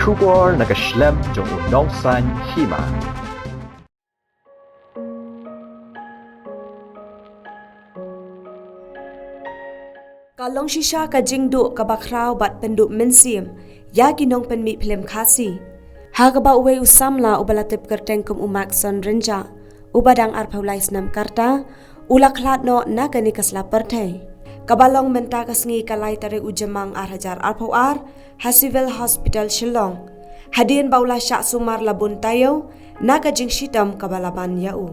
Kubor nakaslem jong unongsan hima. Kalong shisha ka jingdu ka bakraw bat penduk mensim ya ginong penmi film khasi ha ka ba uwe usamla ubalatip kerteng kum umak son renja ubadang arpaulais nam karta ulaklat no nagani kasla perthai kabalong menta kasngi kalai tare ujamang arhajar arpauar hasivel hospital shillong hadien baula syak sumar labun tayo naga jing shitam kabalaban yau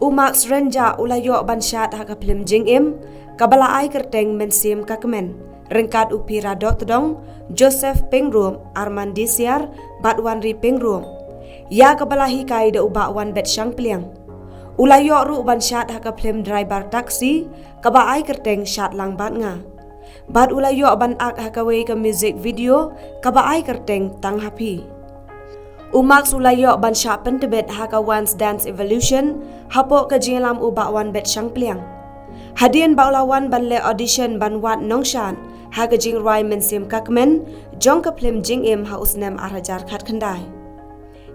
umak renja ulayo banshat ha ka film jingim kabala ai kerteng mensim kakmen rengkat upira dot dong Joseph Pengrum Armandisiar batwan ri Pengrum ya kabala hikai de uba wan bet syang pliang ulayo ru ban syat ha ka film driver taxi kaba ai kerteng syat lang bat nga bat ulayo ban ak ha ka we ka music video kaba ai kerteng tang happy umak sulayo ban syat pentebet ha ka once dance evolution hapo ka jingalam uba wan bet syang pliang Hadian baulawan ban le audition ban wat nongshan haga jing rai mensim kakmen jong ka film jing im hausnem arhajar khat khandai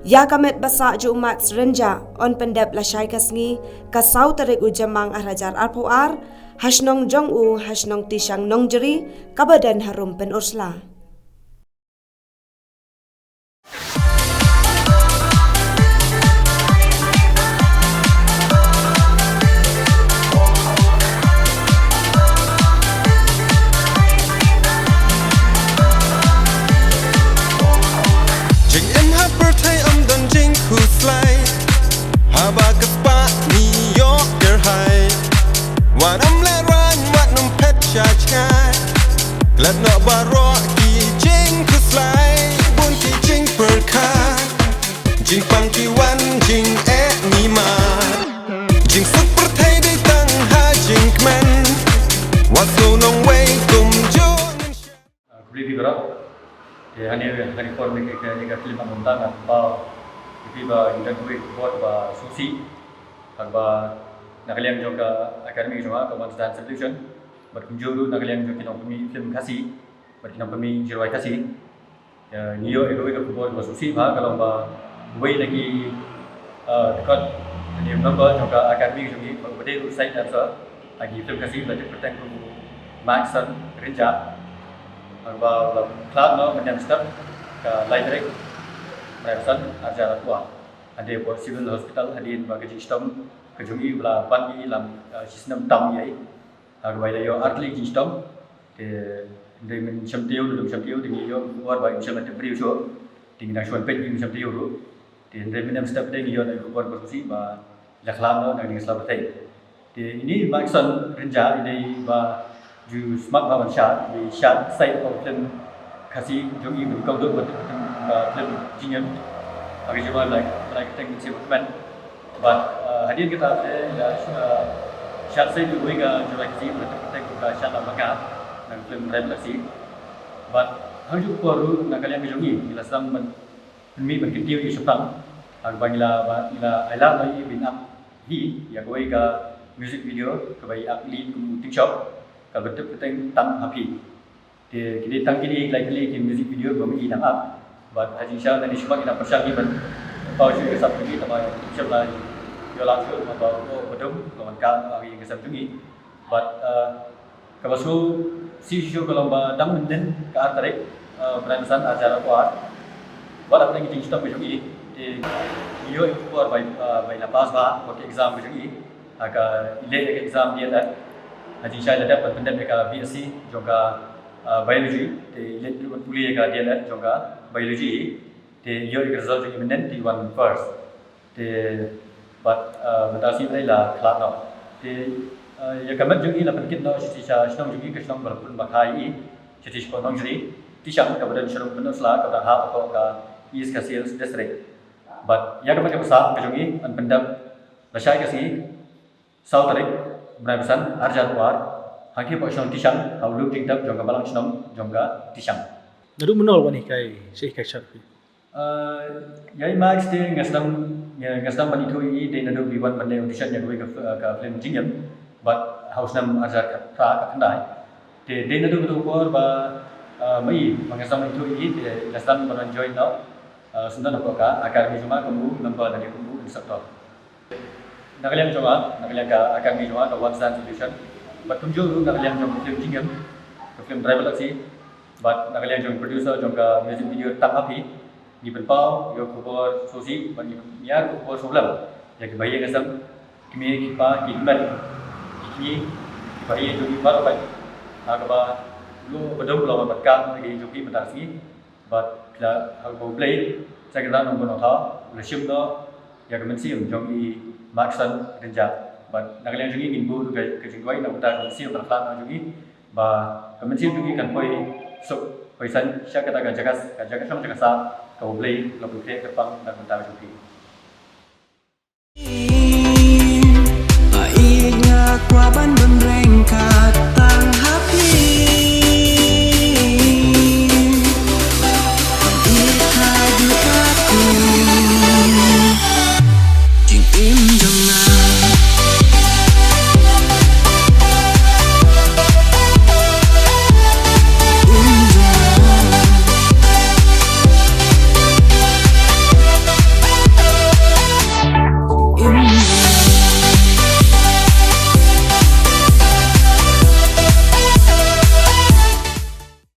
ya kamet basa ju max renja on pendep la shai kasngi ka sautarik ujamang arhajar arpoar hasnong jong u hasnong tisang nongjeri kabadan harum pen ursla Let no baro ki jing ku slai bun ki jing perka jing pang ki wan jing ni ma jing super thai dei tang ha jing kmen wat so nong wei kum jo kuliah berat ya hani form ke film montan atau tiba indah kuih buat ba susi agba nakaliang juga akademi juga ke One Dance Solution berkunjung nakaliang juga kinong pemi film kasih berkinong pemi jirai kasih ya niyo ego buat ba susi ba kalau ba way lagi dekat ni number juga akademi juga berde site dancer lagi film kasih berarti perteng ku Maxon Renja agba kelas no menjadi step ke library Mereka ajar tua ada buat civil hospital hadin bagi sistem kejungi belah pagi dalam sistem tam yai agak yo artli sistem de men champion dum champion de yo buat bagi macam tu beri show tinggal nasional pet macam tu yo de men step de yo nak buat berfungsi ba laklam no nak dengan selamat ini Maxon Renja ini ba ju smart ba shot di shot side of film kasih jungi kau tu betul film jingan bagi cuma like technical equipment but hadiah kita ada shot saya juga juga kasih betul betul shot lama kan dan film refleksi but haju baru nak kalian jungi bila sedang mi berkitiu di sepang agak bangila ila lagi binam hi ya kau ke music video ke bayi akli ke TikTok kalau betul betul tam happy kini tang kini likely in music video bagi idang up but haji syah dan ismak ina persagi ban tau juga sab ini tamai inshallah yo langsung atau betul kawan kan bagi ke sab ini but kabasu si show kalau ba dam menden ke artarik peransan acara kuat buat apa yang kita stop besok ini yo kuat by lepas ba untuk exam besok ini agak ile exam dia dah haji syah dah dapat pendek mereka BSc juga biology the electrical kuliah ka dia juga biology the your result juga menen di one first the but batasi bai la klat no the ya kamat juga la penkit no si sa snong juga ke snong berpun bakai si ko nong jri ti syang ka badan syarung penus la ka ha ko ka is ka sales district but ya kamat ka sa ka juga an pendap la syai ka si sau tarik beran arjan war Haki pak syong tisang, haulu tingtap jongga balang senong jongga tisang. Nadu menol wani kai sih kai sharfi. Yai max de ngasdam bani tu i de nadu biwan bande audition yang gue ke film jingem, but house nam ajar ka kandai. De nadu betul kor ba Mai mengasam itu ini dasar menonjoy no sundan apa ka akademi cuma kamu member dari kamu instructor. Nakalian cuma nakalian ka akademi cuma ka one stand solution. But tunjuk nakalian cuma film jingam, film driver taksi. But nakalian cuma producer cuma ka music video tak api. Di penpau, yo kubur sosi, bagi biar kubur solam. Yang kebayi ngasam kimi kipa kiman kimi kebayi itu kipa apa? Agak lu bedung lo berkat lagi joki mentasi, but bila aku play, saya kira nombor nota, lesim no, ya kemensium joki Maxon Renja, but nakalian joki minggu tu kejengguai nak utar kemensium berflan joki, bah kemensium joki kan poi sok poisan saya kata kajakas sama jaga sa, kau play lo play kepang nak utar joki. Ingat qua ban đêm rèn khát